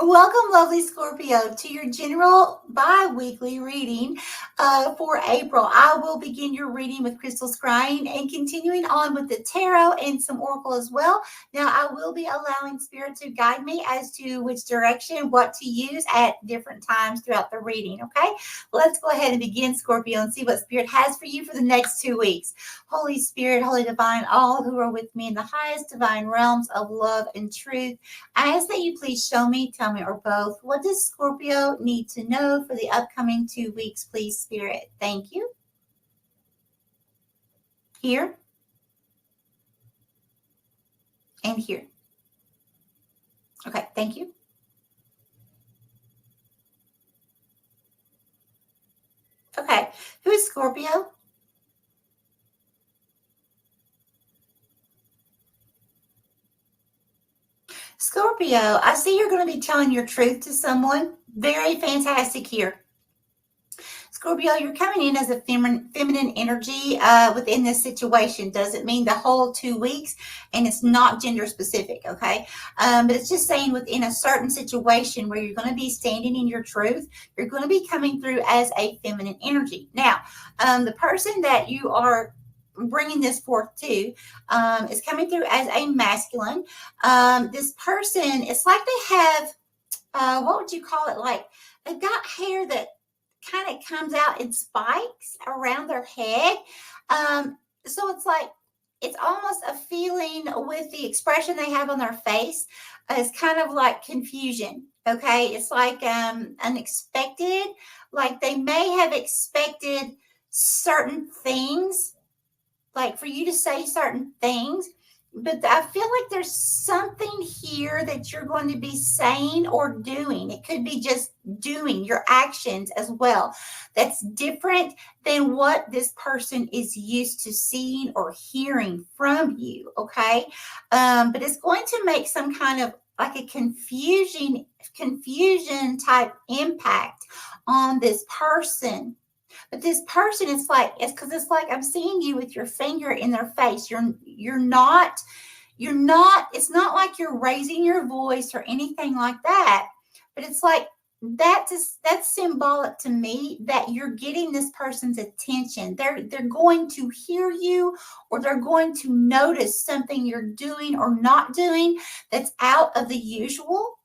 Welcome, lovely Scorpio, to your general bi-weekly reading for April. I will begin your reading with crystal scrying and continuing on with the tarot and some oracle as well. Now, I will be allowing Spirit to guide me as to which direction, what to use at different times throughout the reading, okay? Let's go ahead and begin, Scorpio, and see what Spirit has for you for the next 2 weeks. Holy Spirit, Holy Divine, all who are with me in the highest divine realms of love and truth, I ask that you please show me, tell me, or both, what does Scorpio need to know for the upcoming 2 weeks, please, Spirit? Thank you. Here. And here. Okay, thank you. Okay, who is Scorpio? Scorpio, I see you're going to be telling your truth to someone. Very fantastic here. Scorpio, you're coming in as a feminine energy within this situation. Doesn't mean the whole 2 weeks, and it's not gender specific, okay? But it's just saying within a certain situation where you're going to be standing in your truth, you're going to be coming through as a feminine energy. Now, the person that you are bringing this forth to is coming through as a masculine. This person, it's like they have, what would you call it? Like they've got hair that kind of comes out in spikes around their head. So it's like, it's almost a feeling with the expression they have on their face. It's kind of like confusion. Okay. It's like unexpected. Like they may have expected certain things, like for you to say certain things, but I feel like there's something here that you're going to be saying or doing. It could be just doing your actions as well. That's different than what this person is used to seeing or hearing from you. Okay. But it's going to make some kind of like a confusion type impact on this person. But this person, it's like I'm seeing you with your finger in their face. You're not, it's not like you're raising your voice or anything like that. But it's like that's symbolic to me that you're getting this person's attention. They're going to hear you, or they're going to notice something you're doing or not doing that's out of the usual.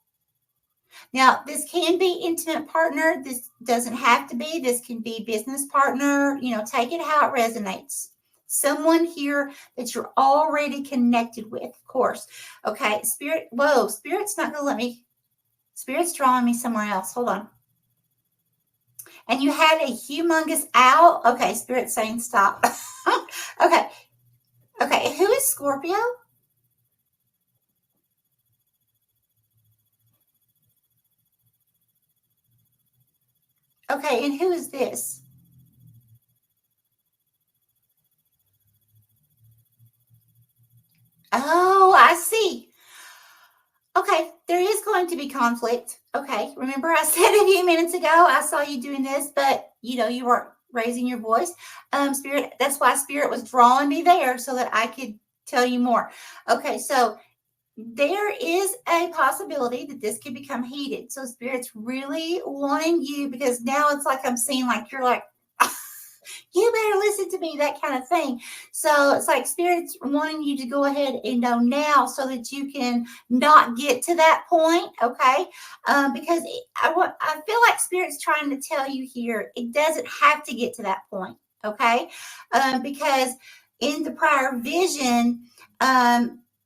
Now, this can be intimate partner. This doesn't have to be. This can be business partner. Take it how it resonates. Someone here that you're already connected with, of course. Okay, Spirit. Whoa, Spirit's not going to let me. Spirit's drawing me somewhere else. Hold on. And you had a humongous owl. Okay, Spirit's saying stop. Okay. Who is Scorpio? Okay, and who is this? Oh, I see. Okay, there is going to be conflict. Okay, remember I said a few minutes ago, I saw you doing this, but you weren't raising your voice. Spirit, that's why Spirit was drawing me there so that I could tell you more. Okay, so there is a possibility that this could become heated. So Spirit's really wanting you, because now it's like I'm seeing like you're like, you better listen to me, that kind of thing. So it's like Spirit's wanting you to go ahead and know now so that you can not get to that point, okay? Because I feel like Spirit's trying to tell you here, it doesn't have to get to that point, okay? Because in the prior vision,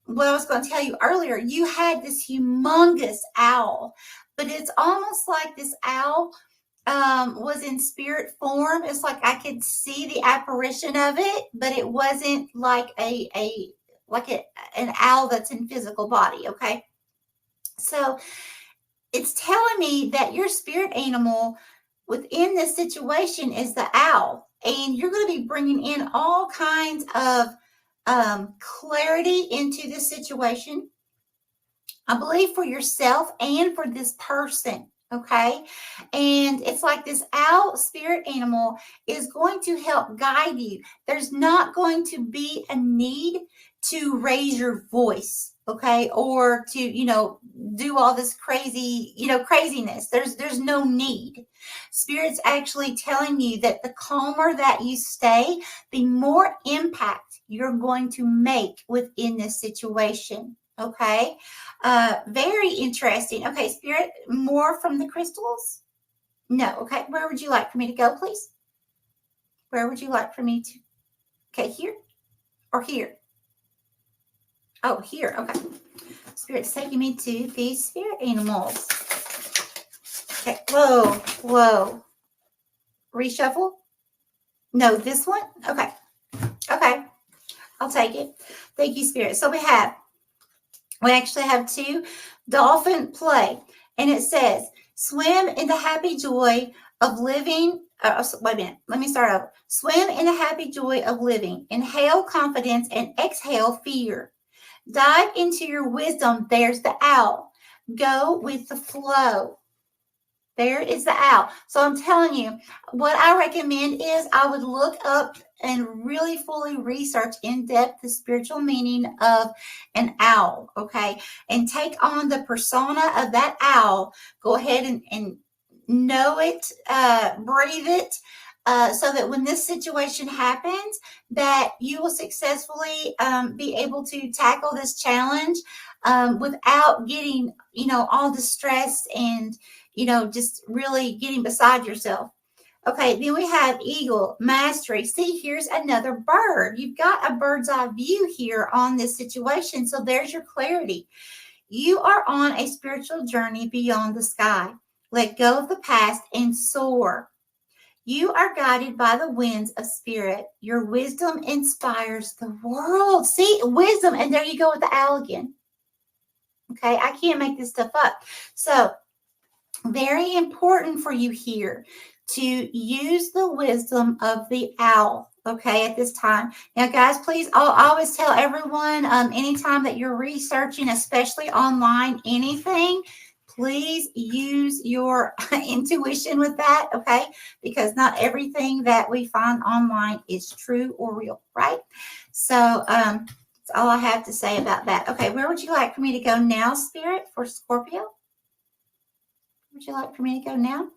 what I was going to tell you earlier, you had this humongous owl, but it's almost like this owl was in spirit form. It's like I could see the apparition of it, but it wasn't like an owl that's in physical body. Okay, so it's telling me that your spirit animal within this situation is the owl, and you're going to be bringing in all kinds of clarity into this situation, I believe, for yourself and for this person. Okay. And it's like this owl spirit animal is going to help guide you. There's not going to be a need to raise your voice. okay, or to, do all this crazy, craziness. There's no need. Spirit's actually telling you that the calmer that you stay, the more impact you're going to make within this situation. Okay. Very interesting. Okay, Spirit, more from the crystals? No. Okay. Where would you like for me to go, please? Where would you like for me to? Okay, here or here? Oh, here. Okay. Spirit's taking me to these spirit animals. Okay. Whoa. Whoa. Reshuffle? No, this one? Okay. Okay. I'll take it. Thank you, Spirit. So we actually have two dolphin play. And it says, swim in the happy joy of living. Wait a minute. Let me start over. Swim in the happy joy of living. Inhale confidence and exhale fear. Dive into your wisdom. There's the owl. Go with the flow. There is the owl. So I'm telling you, what I recommend is I would look up and really fully research in depth the spiritual meaning of an owl, okay? And take on the persona of that owl. Go ahead and know it, breathe it, so that when this situation happens, that you will successfully be able to tackle this challenge without getting, all distressed and just really getting beside yourself. Okay, then we have eagle, mastery. See, here's another bird. You've got a bird's eye view here on this situation. So there's your clarity. You are on a spiritual journey beyond the sky. Let go of the past and soar. You are guided by the winds of spirit. Your wisdom inspires the world. See, wisdom. And there you go with the owl again. Okay, I can't make this stuff up. So, very important for you here to use the wisdom of the owl, okay, at this time. Now, guys, please, I'll always tell everyone, anytime that you're researching, especially online, anything, please use your intuition with that, okay, because not everything that we find online is true or real, right? So, that's all I have to say about that. Okay, where would you like for me to go now, Spirit, for Scorpio? Would you like for me to go now?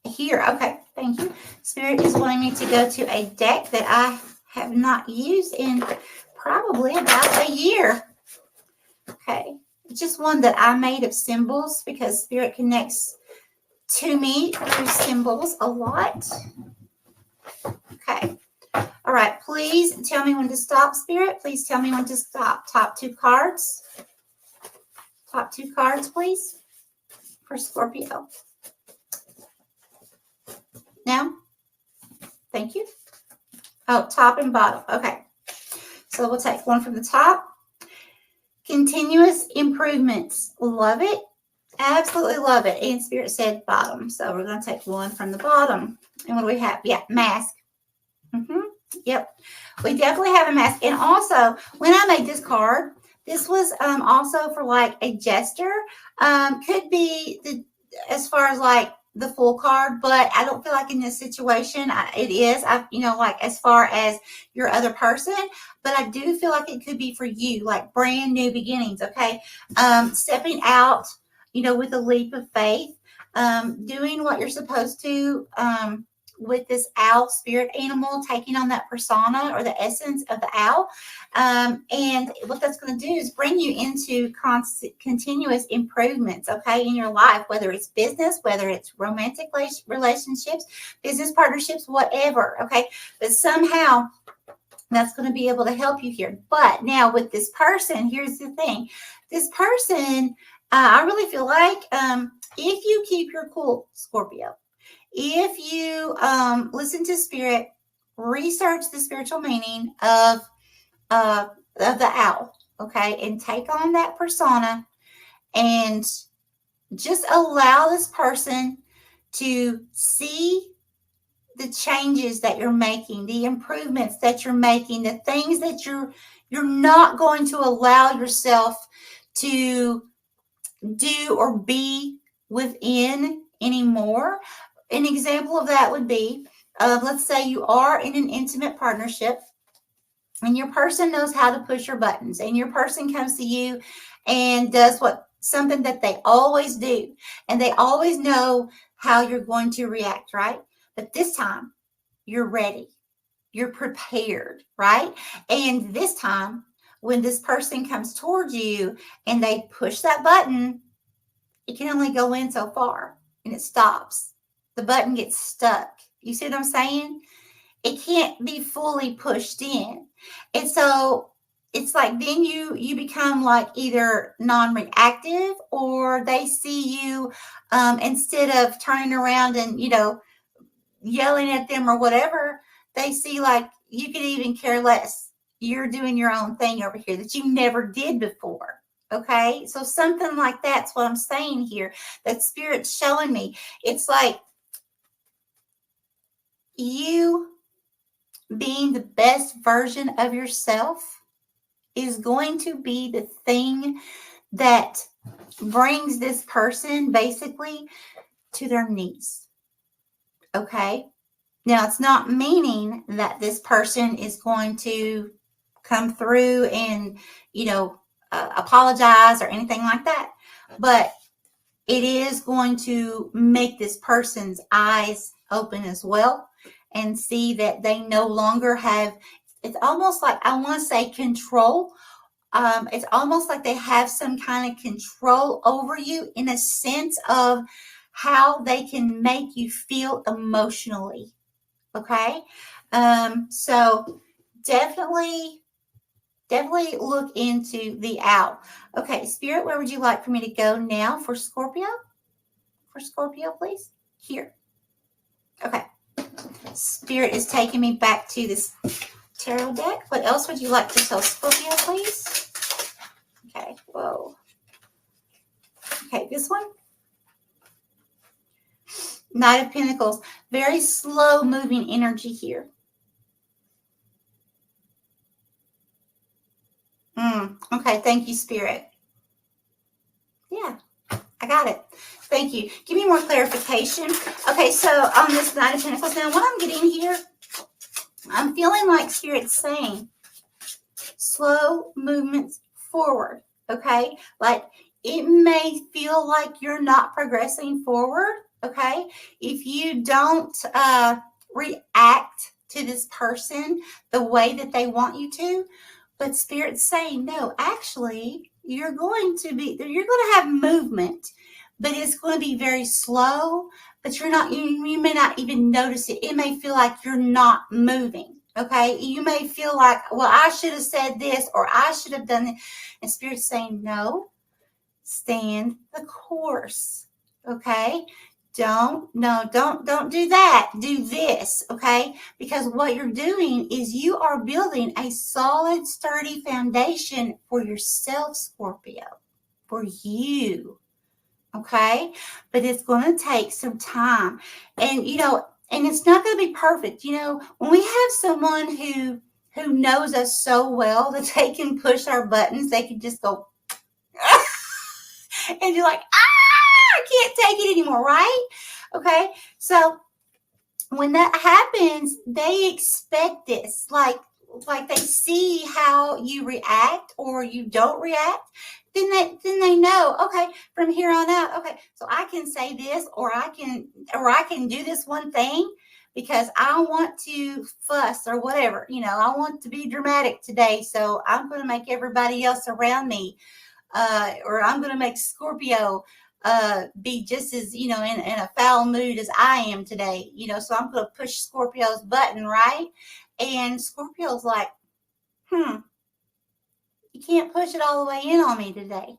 Here. Okay. Thank you. Spirit is wanting me to go to a deck that I have not used in probably about a year. Okay. It's just one that I made of symbols because Spirit connects to me through symbols a lot. Okay. All right. Please tell me when to stop, Spirit. Please tell me when to stop. Top two cards. Top two cards, please, for Scorpio. Now, thank you. Oh, top and bottom. Okay. So we'll take one from the top. Continuous improvements. Love it. Absolutely love it. And Spirit said bottom. So we're going to take one from the bottom. And what do we have? Yeah, mask. Yep. We definitely have a mask. And also, when I made this card, this was also for like a jester. Could be as far as like the full card, but I don't feel like in this situation it is. Like as far as your other person, but I do feel like it could be for you, like brand new beginnings. Okay, stepping out, with a leap of faith, doing what you're supposed to. With this owl spirit animal, taking on that persona or the essence of the owl. And what that's going to do is bring you into continuous improvements, okay, in your life, whether it's business, whether it's romantic relationships, business partnerships, whatever, okay. But somehow that's going to be able to help you here. But now with this person, here's the thing. This person, I really feel like if you keep your cool, Scorpio, if you listen to Spirit, research the spiritual meaning of the owl, okay, and take on that persona and just allow this person to see the changes that you're making, the improvements that you're making, the things that you're not going to allow yourself to do or be within anymore. An example of that would be, let's say you are in an intimate partnership And your person knows how to push your buttons. And your person comes to you and does something that they always do. And they always know how you're going to react, right? But this time, you're ready. You're prepared, right? And this time, when this person comes towards you and they push that button, it can only go in so far and it stops. The button gets stuck. You see what I'm saying? It can't be fully pushed in. And so it's like then you become like either non-reactive, or they see you instead of turning around and, yelling at them or whatever, they see like you could even care less. You're doing your own thing over here that you never did before. Okay. So something like that's what I'm saying here. That Spirit's showing me. It's like you being the best version of yourself is going to be the thing that brings this person basically to their knees. Okay. Now, it's not meaning that this person is going to come through and, apologize or anything like that. But it is going to make this person's eyes open as well and see that they no longer have, it's almost like, I want to say control. It's almost like they have some kind of control over you in a sense of how they can make you feel emotionally. Okay. So definitely look into the owl. Okay. Spirit, where would you like for me to go now for Scorpio? For Scorpio, please. Here. Okay. Spirit is taking me back to this tarot deck. What else would you like to tell Scorpio, please? Okay. Whoa. Okay. This one. Knight of Pentacles. Very slow moving energy here. Okay. Thank you, Spirit. Yeah, I got it. Thank you. Give me more clarification. Okay, so on this Knight of Pentacles, now what I'm getting here, I'm feeling like Spirit's saying slow movements forward. Okay, like it may feel like you're not progressing forward. Okay, if you don't react to this person the way that they want you to, but Spirit's saying, no, actually, you're going to have movement, but it's going to be very slow, but you may not even notice it. It may feel like you're not moving. Okay. You may feel like, well, I should have said this, or I should have done it. And Spirit's saying, no, stand the course. Okay. Don't do that. Do this, okay? Because what you're doing is you are building a solid, sturdy foundation for yourself, Scorpio, for you, okay? But it's going to take some time. And, and it's not going to be perfect. When we have someone who knows us so well that they can push our buttons, they can just go, and you're like, I can't take it anymore, right? Okay, so when that happens, they expect this, like they see how you react or you don't react. Then they know, okay, from here on out, okay, so I can say this, or I can do this one thing because I want to fuss or whatever. I want to be dramatic today, so I'm going to make everybody else around me. Or I'm going to make Scorpio be just as, in a foul mood as I am today, so I'm going to push Scorpio's button, right? And Scorpio's like, you can't push it all the way in on me today.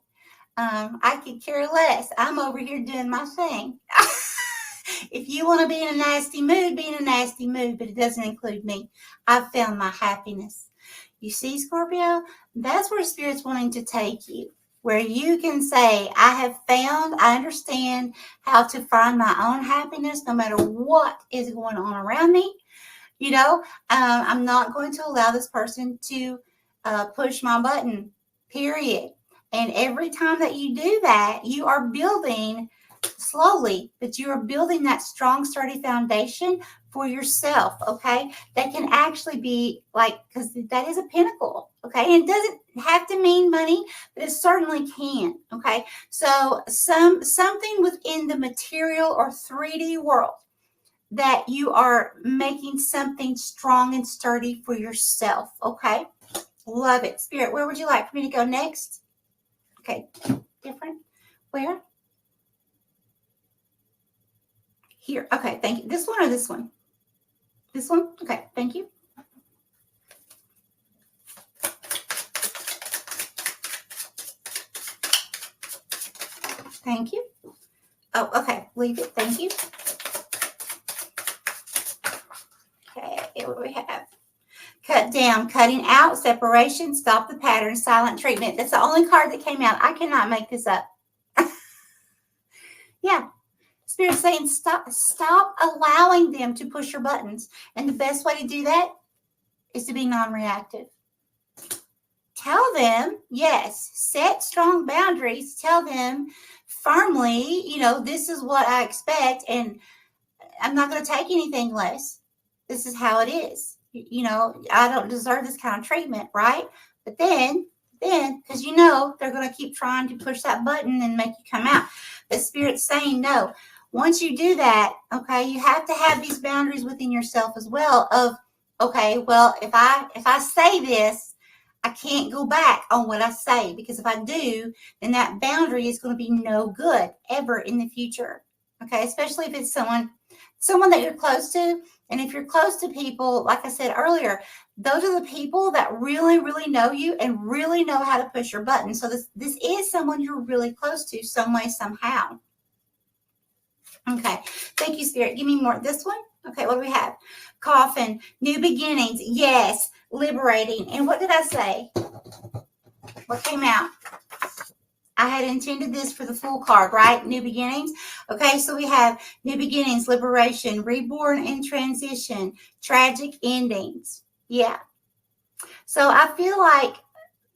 I could care less. I'm over here doing my thing. If you want to be in a nasty mood, be in a nasty mood, but it doesn't include me. I've found my happiness. You see, Scorpio, that's where Spirit's wanting to take you, where you can say, I understand how to find my own happiness no matter what is going on around me. I'm not going to allow this person to push my button, period. And every time that you do that, you are building slowly, but you are building that strong, sturdy foundation for yourself, okay? That can actually be like, because that is a pinnacle, okay? And it doesn't have to mean money, but it certainly can, okay? So something within the material or 3D world that you are making something strong and sturdy for yourself, okay? Love it. Spirit, where would you like for me to go next? Okay, different. Where? Here. Okay, thank you. This one or this one? This one? Okay, thank you. Thank you. Oh, okay. Leave it. Thank you. Okay, what do we have? Cut down, cutting out, separation, stop the pattern, silent treatment. That's the only card that came out. I cannot make this up. Yeah. Spirit saying stop allowing them to push your buttons. And the best way to do that is to be non-reactive. Tell them, yes, set strong boundaries. Tell them firmly, this is what I expect, and I'm not going to take anything less. This is how it is. I don't deserve this kind of treatment, right? But then, because they're going to keep trying to push that button and make you come out. The Spirit's saying no. Once you do that, okay, you have to have these boundaries within yourself as well of, okay, well, if I say this, I can't go back on what I say, because if I do, then that boundary is going to be no good ever in the future. Okay, especially if it's someone that you're close to. And if you're close to people, like I said earlier, those are the people that really, really know you and really know how to push your buttons. So this is someone you're really close to some way, somehow. Okay, thank you, Spirit. Give me more. This one? Okay, what do we have? Coffin, new beginnings. Yes, liberating. And what did I say? What came out? I had intended this for the full card, right? New beginnings. Okay, so we have new beginnings, liberation, reborn and transition, tragic endings. Yeah. So I feel like,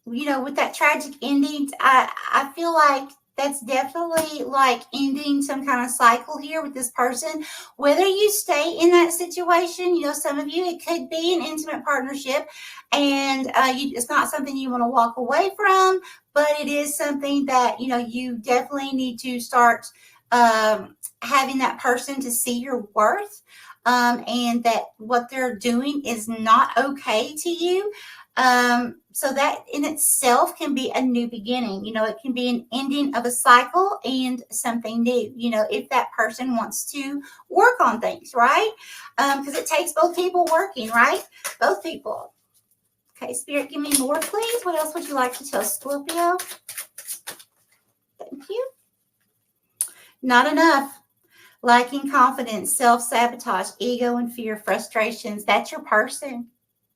with that tragic endings, I feel like that's definitely like ending some kind of cycle here with this person. Whether you stay in that situation, some of you, it could be an intimate partnership, and it's not something you want to walk away from, but it is something that, you definitely need to start having that person to see your worth, and that what they're doing is not okay to you. So that in itself can be a new beginning. It can be an ending of a cycle and something new, if that person wants to work on things, right? Because it takes both people working, right? Both people. Okay, Spirit, give me more, please. What else would you like to tell Scorpio? Thank you. Not enough. Lacking confidence, self-sabotage, ego and fear, frustrations. That's your person.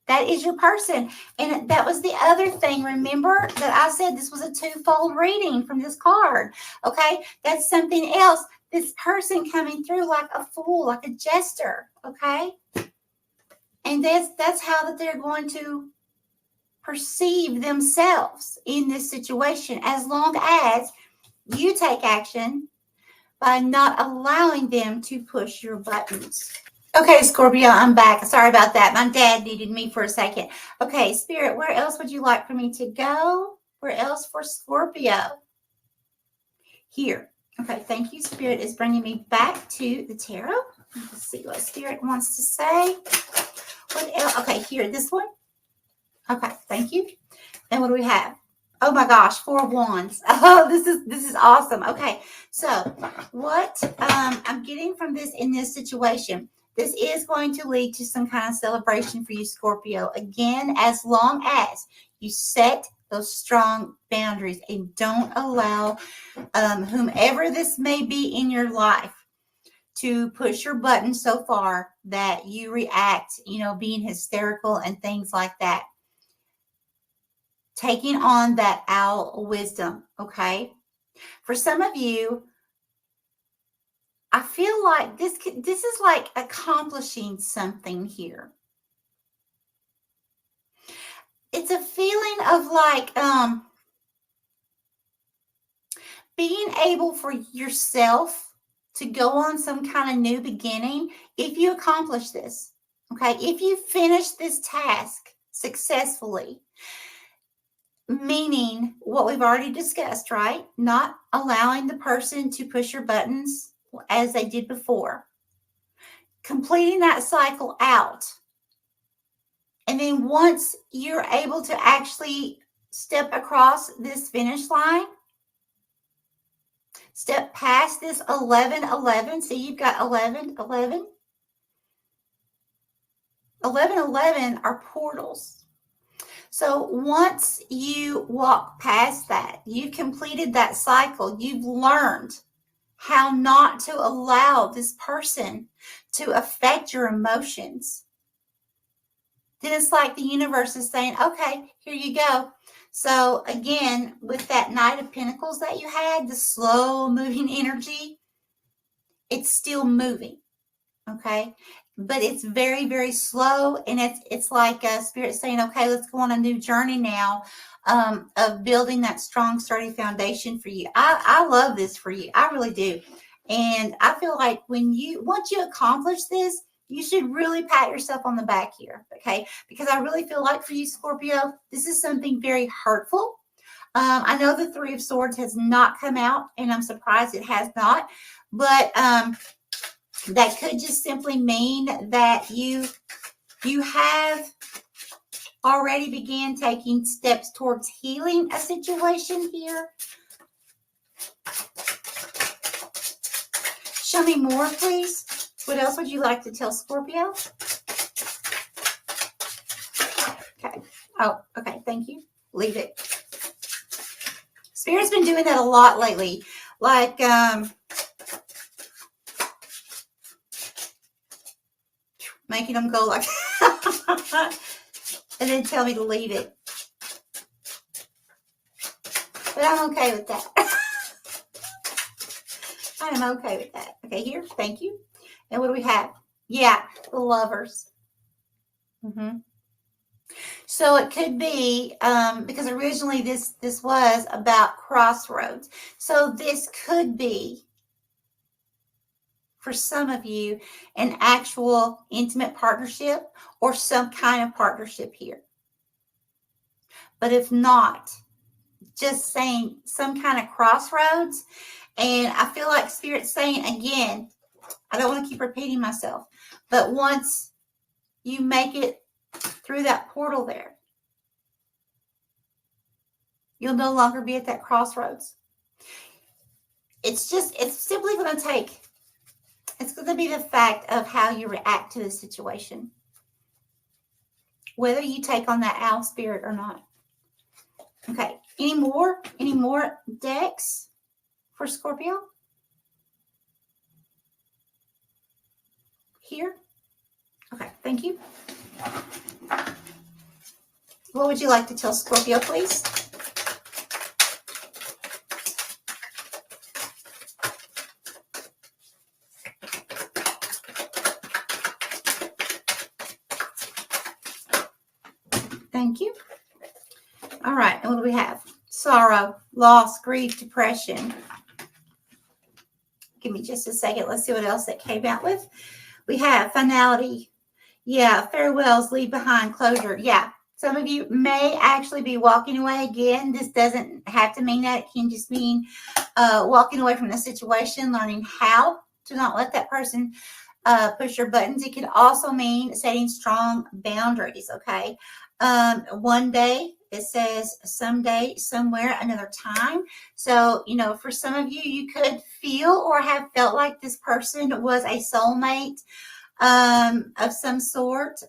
That is your person. And that was the other thing. Remember that I said this was a twofold reading from this card. Okay? That's something else. This person coming through like a fool, like a jester. Okay? And that's how that they're going to perceive themselves in this situation, as long as you take action by not allowing them to push your buttons. Okay, Scorpio, I'm back. Sorry about that. My dad needed me for a second. Okay, Spirit, where else would you like for me to go? Where else for Scorpio? Here. Okay, thank you. Spirit is bringing me back to the tarot. Let's see what Spirit wants to say. What else? Okay, here, this one. Okay, thank you. And what do we have? Oh my gosh, 4 of Wands. Oh, this is awesome. Okay, so what I'm getting from this in this situation, this is going to lead to some kind of celebration for you, Scorpio. Again, as long as you set those strong boundaries and don't allow whomever this may be in your life to push your button so far that you react, being hysterical and things like that. Taking on that owl wisdom, okay? For some of you, I feel like this is like accomplishing something here. It's a feeling of like being able for yourself to go on some kind of new beginning if you accomplish this. Okay, if you finish this task successfully, meaning what we've already discussed, right? Not allowing the person to push your buttons as they did before. Completing that cycle out. And then once you're able to actually step across this finish line, step past this 11-11. See, you've got 11-11. 11-11 are portals. So once you walk past that, you've completed that cycle, you've learned how not to allow this person to affect your emotions. Then it's like the universe is saying, okay, here you go. So again, with that Knight of Pentacles that you had, the slow moving energy, it's still moving, okay? But it's very, very slow, and it's like a spirit saying, okay, let's go on a new journey now of building that strong, sturdy foundation for you. I love this for you. I really do. And I feel like once you accomplish this, you should really pat yourself on the back here, okay? Because I really feel like for you, Scorpio, this is something very hurtful. I know the Three of Swords has not come out, and I'm surprised it has not. But that could just simply mean that you have already began taking steps towards healing a situation here. Show me more, please. What else would you like to tell Scorpio? Okay. Oh, okay. Thank you. Leave it. Spirit's been doing that a lot lately. Like, making them go like, and then tell me to leave it. But I'm okay with that. I am okay with that. Okay, here. Thank you. And what do we have? Yeah, the Lovers. So it could be, because originally this was about crossroads. So this could be, for some of you, an actual intimate partnership or some kind of partnership here. But if not, just saying some kind of crossroads. And I feel like Spirit's saying, again, I don't want to keep repeating myself, but once you make it through that portal there, you'll no longer be at that crossroads. It's simply going to take, it's going to be the fact of how you react to the situation, whether you take on that owl spirit or not. Okay, any more decks for Scorpio? Here? Okay, thank you. What would you like to tell Scorpio, please? Thank you. All right, and what do we have? Sorrow, loss, grief, depression. Give me just a second. Let's see what else that came out with. We have finality. Yeah, farewells, leave behind, closure. Yeah, some of you may actually be walking away again. This doesn't have to mean that. It can just mean walking away from the situation, learning how to not let that person push your buttons. It can also mean setting strong boundaries, okay? One day, it says someday, somewhere, another time. So, for some of you, you could feel or have felt like this person was a soulmate of some sort.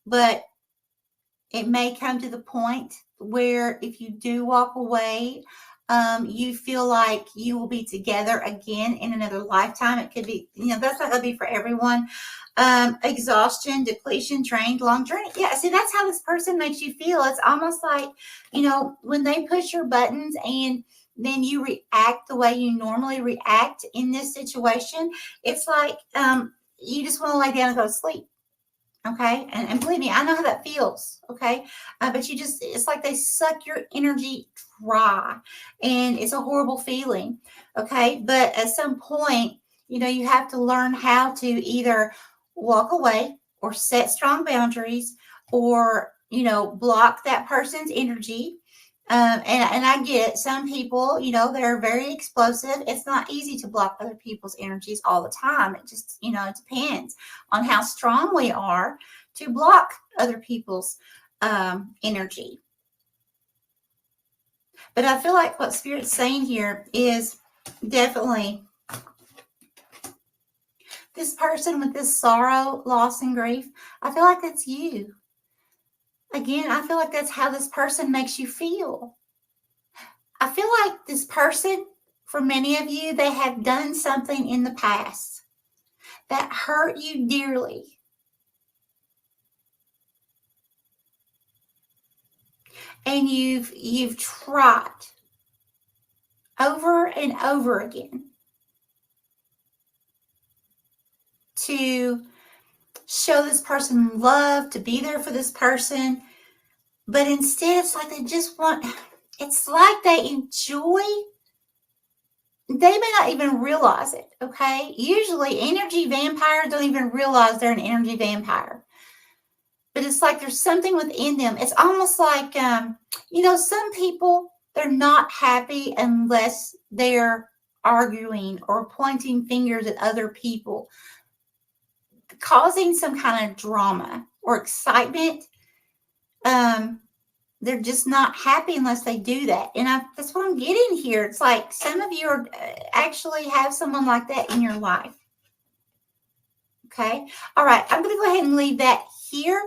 But it may come to the point where if you do walk away, you feel like you will be together again in another lifetime. It could be, that's not going to be for everyone. Exhaustion, depletion, drained, long journey. Yeah, see, that's how this person makes you feel. It's almost like, when they push your buttons and then you react the way you normally react in this situation, it's like you just want to lay down and go to sleep. Okay. And believe me, I know how that feels. Okay. But it's like they suck your energy dry, and it's a horrible feeling. Okay. But at some point, You have to learn how to either walk away or set strong boundaries or, block that person's energy. And I get it. Some people, they're very explosive. It's not easy to block other people's energies all the time. It just, it depends on how strong we are to block other people's energy. But I feel like what Spirit's saying here is definitely this person with this sorrow, loss, and grief. I feel like that's you. Again, I feel like that's how this person makes you feel. I feel like this person, for many of you, they have done something in the past that hurt you dearly. And you've tried over and over again to show this person love, to be there for this person. But instead, it's like it's like they enjoy, they may not even realize it, okay? Usually, energy vampires don't even realize they're an energy vampire. But it's like there's something within them. It's almost like, some people, they're not happy unless they're arguing or pointing fingers at other people, causing some kind of drama or excitement. They're just not happy unless they do that. And that's what I'm getting here. It's like some of you actually have someone like that in your life. Okay. All right. I'm going to go ahead and leave that here.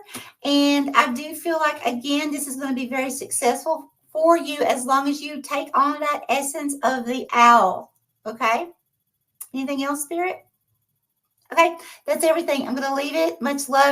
And I do feel like, again, this is going to be very successful for you as long as you take on that essence of the owl. Okay. Anything else, Spirit? Okay. That's everything. I'm going to leave it. Much love.